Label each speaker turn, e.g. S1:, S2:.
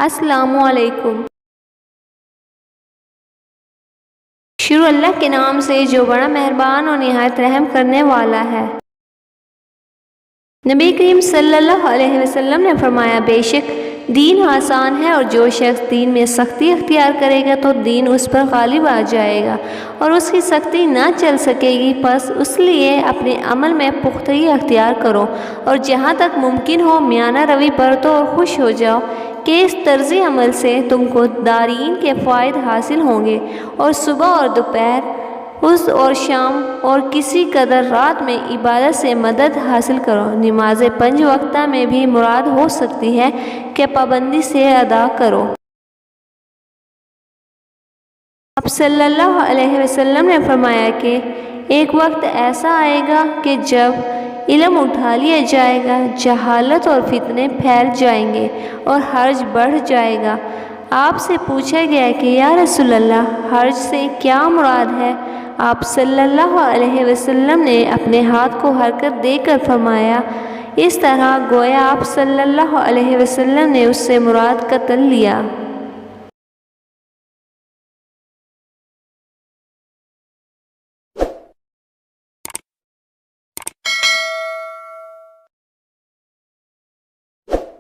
S1: السلام علیکم۔ شروع اللہ کے نام سے جو بڑا مہربان اور نہایت رحم کرنے والا ہے۔ نبی کریم صلی اللہ علیہ وسلم نے فرمایا، بے شک دین آسان ہے اور جو شخص دین میں سختی اختیار کرے گا تو دین اس پر غالب آ جائے گا اور اس کی سختی نہ چل سکے گی، پس اس لیے اپنے عمل میں پختگی اختیار کرو اور جہاں تک ممکن ہو میانہ روی برتو اور خوش ہو جاؤ کہ اس طرز عمل سے تم کو دارین کے فوائد حاصل ہوں گے، اور صبح اور دوپہر، اس اور شام اور کسی قدر رات میں عبادت سے مدد حاصل کرو۔ نماز 5 وقتہ میں بھی مراد ہو سکتی ہے کہ پابندی سے ادا کرو۔ آپ صلی اللہ علیہ وسلم نے فرمایا کہ ایک وقت ایسا آئے گا کہ جب علم اٹھا لیا جائے گا، جہالت اور فتنے پھیل جائیں گے اور حرج بڑھ جائے گا۔ آپ سے پوچھا گیا کہ یا رسول اللہ، حرج سے کیا مراد ہے؟ آپ صلی اللہ علیہ وسلم نے اپنے ہاتھ کو حرکت دے کر فرمایا، اس طرح گویا آپ صلی اللہ علیہ وسلم نے اس سے مراد قتل لیا۔